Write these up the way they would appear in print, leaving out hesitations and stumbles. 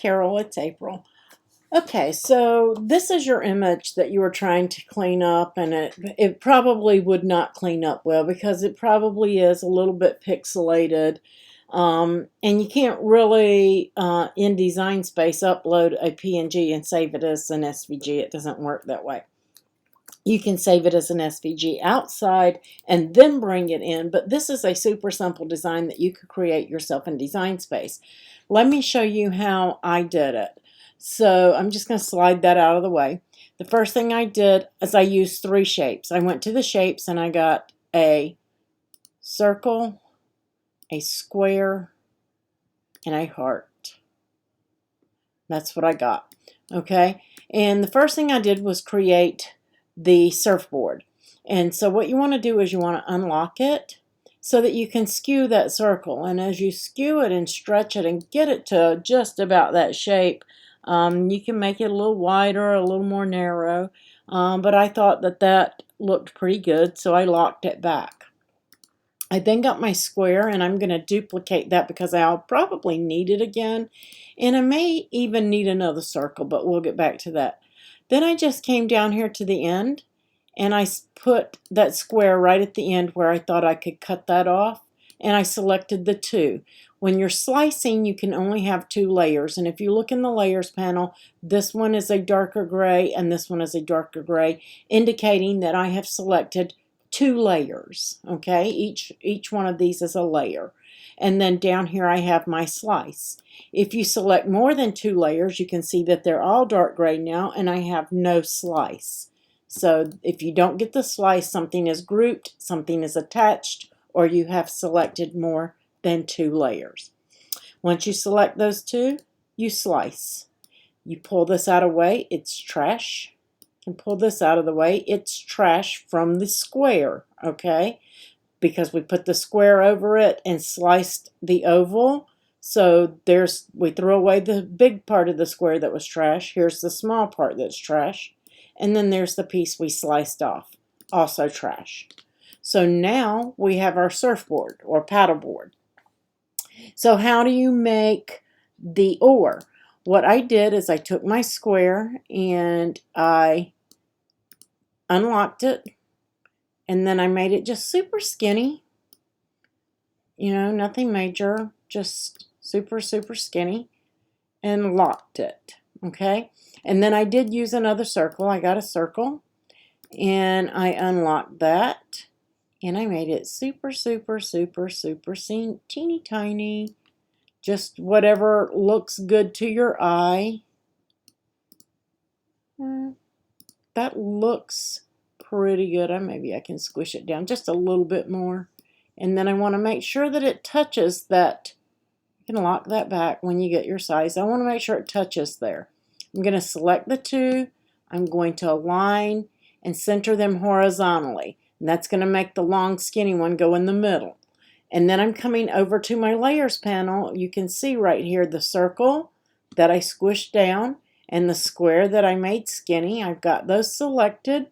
Carol, it's April. Okay, so this is your image that you were trying to clean up, and it probably would not clean up well because it probably is a little bit pixelated. And you can't really, in Design Space, upload a PNG and save it as an SVG. It doesn't work that way. You can save it as an SVG outside and then bring it in, but this is a super simple design that you could create yourself in Design Space. Let me show you how I did it. So I'm just going to slide that out of the way. The first thing I did is I used 3 shapes. I went to the shapes and I got a circle, a square, and a heart. That's what I got. Okay, and the first thing I did was create the surfboard. And so what you want to do is you want to unlock it so that you can skew that circle. And as you skew it and stretch it and get it to just about that shape, you can make it a little wider, a little more narrow. But I thought that that looked pretty good, so I locked it back. I then got my square, and I'm going to duplicate that because I'll probably need it again. And I may even need another circle, but we'll get back to that. Then I just came down here to the end, and I put that square right at the end where I thought I could cut that off, and I selected the 2. When you're slicing, you can only have 2 layers, and if you look in the layers panel, this one is a darker gray and this one is a darker gray, indicating that I have selected 2 layers. Okay, each one of these is a layer. And then down here I have my slice. If you select more than 2 layers, you can see that they're all dark gray now, and I have no slice. So if you don't get the slice, something is grouped, something is attached, or you have selected more than 2 layers. Once you select those 2, you slice. You pull this out of the way, it's trash. You can pull this out of the way, it's trash from the square, okay? Because we put the square over it and sliced the oval. So we threw away the big part of the square that was trash. Here's the small part that's trash. And then there's the piece we sliced off, also trash. So now we have our surfboard or paddleboard. So how do you make the oar? What I did is I took my square and I unlocked it, and then I made it just super skinny. You know, nothing major, just super skinny, and locked it. Okay, and then I did use another circle. I got a circle and I unlocked that, and I made it super teeny tiny, just whatever looks good to your eye. That looks pretty good. Maybe I can squish it down just a little bit more. And then I want to make sure that it touches that. You can lock that back when you get your size. I want to make sure it touches there. I'm going to select the 2. I'm going to align and center them horizontally. And that's going to make the long skinny one go in the middle. And then I'm coming over to my layers panel. You can see right here the circle that I squished down and the square that I made skinny. I've got those selected.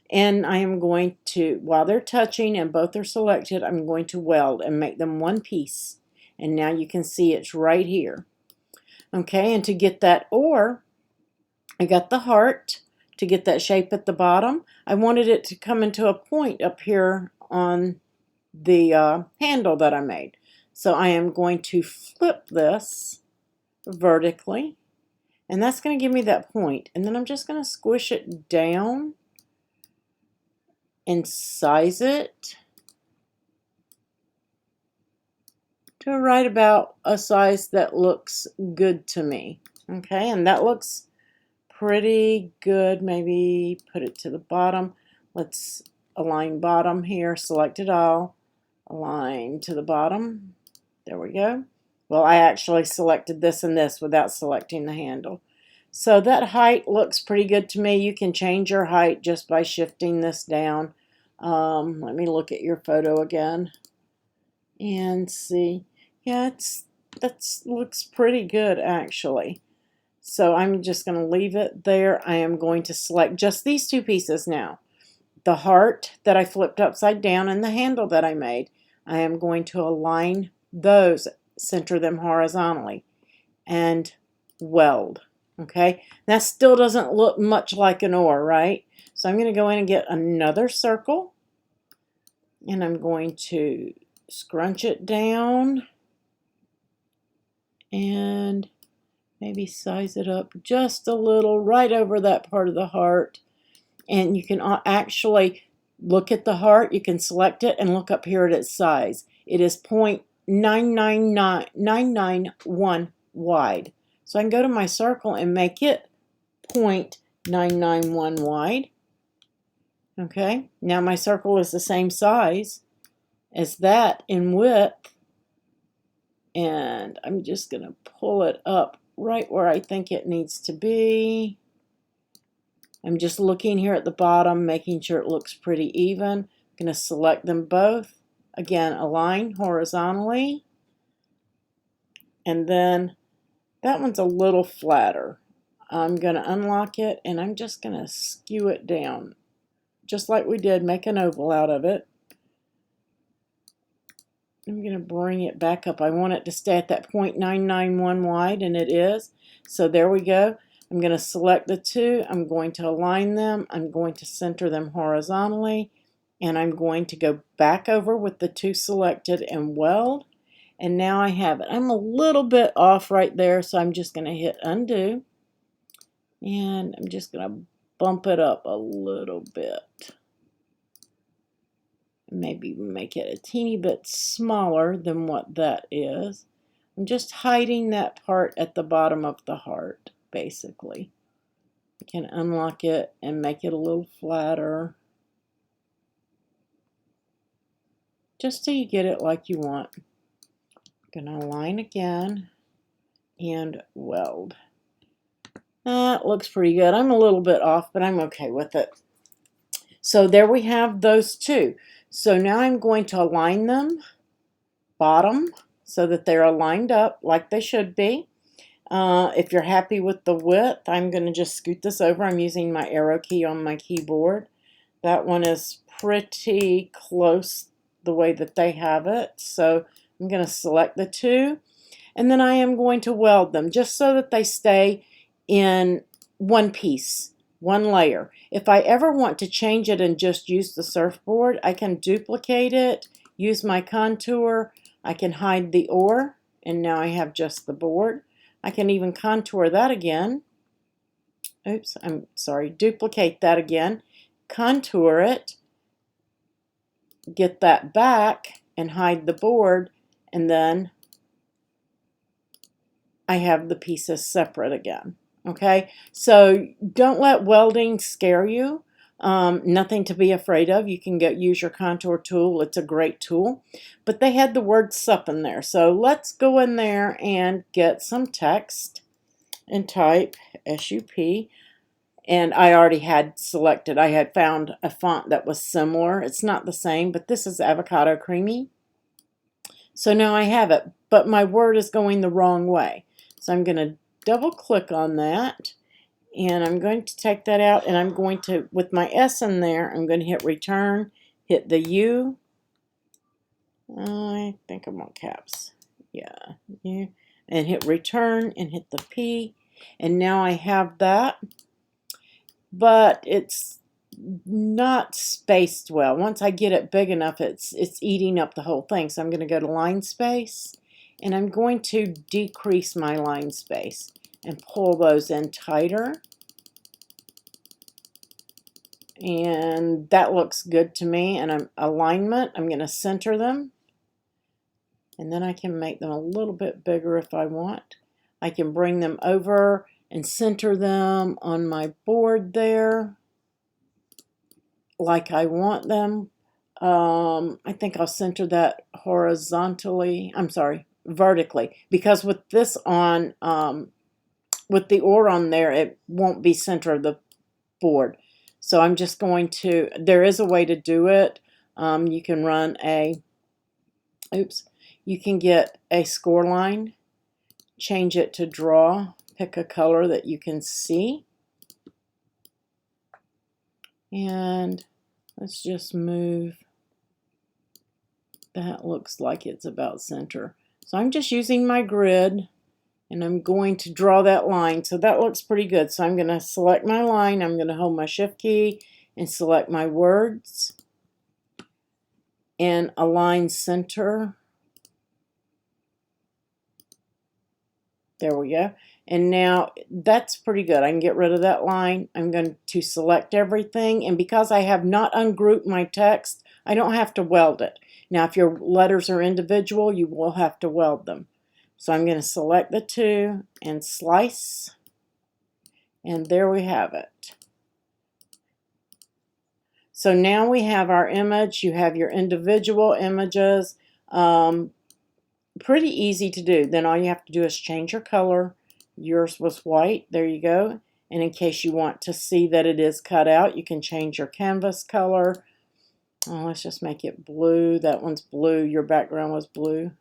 And I am going to, while they're touching and both are selected, I'm going to weld and make them one piece. And now you can see it's right here. Okay, and to get that oar, I got the heart to get that shape at the bottom. I wanted it to come into a point up here on the handle that I made. So I am going to flip this vertically, and that's going to give me that point. And then I'm just going to squish it down and size it to right about a size that looks good to me. Okay, and that looks pretty good. Maybe put it to the bottom. Let's align bottom here, select it all, align to the bottom. There we go. Well, I actually selected this and this without selecting the handle. So that height looks pretty good to me. You can change your height just by shifting this down. Let me look at your photo again and see. Yeah, that looks pretty good actually. So I'm just going to leave it there. I am going to select just these 2 pieces now. The heart that I flipped upside down and the handle that I made. I am going to align those, center them horizontally. And weld. Okay, that still doesn't look much like an oar, right? So I'm going to go in and get another circle, and I'm going to scrunch it down and maybe size it up just a little right over that part of the heart. And you can actually look at the heart, you can select it and look up here at its size. It is 0.991 wide. So I can go to my circle and make it 0.991 wide. Okay, now my circle is the same size as that in width, and I'm just going to pull it up right where I think it needs to be. I'm just looking here at the bottom, making sure it looks pretty even. I'm going to select them both. Again, align horizontally. And then that one's a little flatter. I'm going to unlock it, and I'm just going to skew it down. Just like we did, make an oval out of it. I'm going to bring it back up. I want it to stay at that 0.991 wide, and it is. So there we go. I'm going to select the two. I'm going to align them. I'm going to center them horizontally, and I'm going to go back over with the two selected and weld. And now I have it. I'm a little bit off right there, so I'm just going to hit undo, and I'm just going to bump it up a little bit. Maybe make it a teeny bit smaller than what that is. I'm just hiding that part at the bottom of the heart, basically. I can unlock it and make it a little flatter, just so you get it like you want. I'm going to align again and weld. That looks pretty good. I'm a little bit off, but I'm okay with it. So there we have those two. So now I'm going to align them bottom so that they're aligned up like they should be. If you're happy with the width, I'm going to just scoot this over. I'm using my arrow key on my keyboard. That one is pretty close the way that they have it. So I'm going to select the two, and then I am going to weld them just so that they stay in one piece, one layer. If I ever want to change it and just use the surfboard, I can duplicate it, use my contour, I can hide the oar, and now I have just the board. I can even contour that again. Oops, I'm sorry, duplicate that again, contour it, get that back, and hide the board, and then I have the pieces separate again. Okay, so don't let welding scare you. Nothing to be afraid of. You can use your contour tool. It's a great tool. But they had the word sup in there. So let's go in there and get some text and type SUP. And I already had selected. I had found a font that was similar. It's not the same, but this is Avocado Creamy. So now I have it, but my word is going the wrong way. So I'm going to double click on that, and I'm going to take that out, and I'm going to, with my S in there, I'm going to hit return, hit the U. I think I'm on caps. Yeah, U, and hit return and hit the P, and now I have that, but it's not spaced well. Once I get it big enough, it's eating up the whole thing. So I'm going to go to line space, and I'm going to decrease my line space and pull those in tighter. And that looks good to me. And alignment, I'm going to center them. And then I can make them a little bit bigger if I want. I can bring them over and center them on my board there like I want them. I think I'll center that horizontally. I'm sorry, vertically, because with this on, with the oar on there, it won't be center of the board. So I'm just going to, there is a way to do it. You can run you can get a score line, change it to draw, pick a color that you can see, and let's just move. That looks like it's about center. So I'm just using my grid And I'm going to draw that line. So that looks pretty good. So I'm going to select my line. I'm going to hold my shift key and select my words and align center. There we go. And now that's pretty good. I can get rid of that line. I'm going to select everything. And because I have not ungrouped my text, I don't have to weld it. Now, if your letters are individual, you will have to weld them. So I'm going to select the two and slice. And there we have it. So now we have our image. You have your individual images. Pretty easy to do. Then all you have to do is change your color. Yours was white. There you go. And in case you want to see that it is cut out, you can change your canvas color. Oh, let's just make it blue. That one's blue. Your background was blue.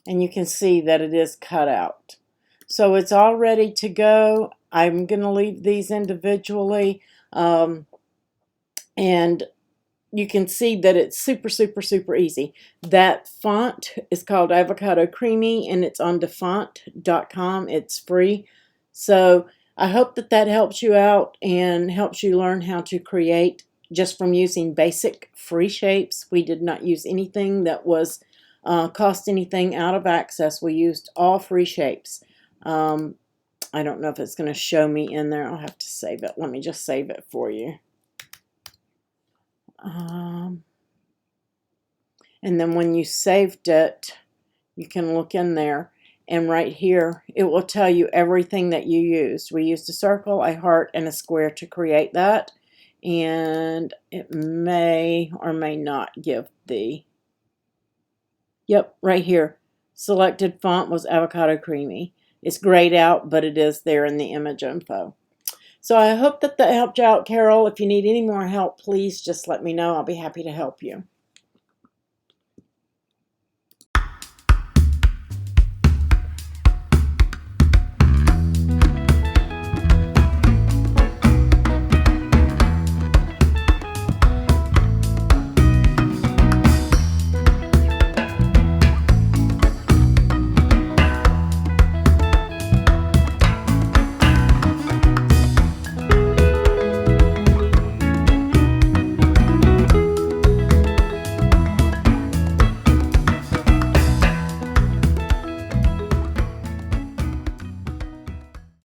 And you can see that it is cut out. So it's all ready to go. I'm going to leave these individually. And you can see that it's super, super, super easy. That font is called Avocado Creamy, and it's on dafont.com. It's free. So I hope that that helps you out and helps you learn how to create just from using basic free shapes. We did not use anything that was cost anything out of Access. We used all free shapes. I don't know if it's going to show me in there. I'll have to save it. Let me just save it for you. And then when you saved it, you can look in there, and right here it will tell you everything that you used. We used a circle, a heart, and a square to create that, and it may or may not give the, yep, right here, selected font was Avocado Creamy. It's grayed out, but it is there in the image info. So I hope that that helped you out, Carol. If you need any more help, please just let me know. I'll be happy to help you.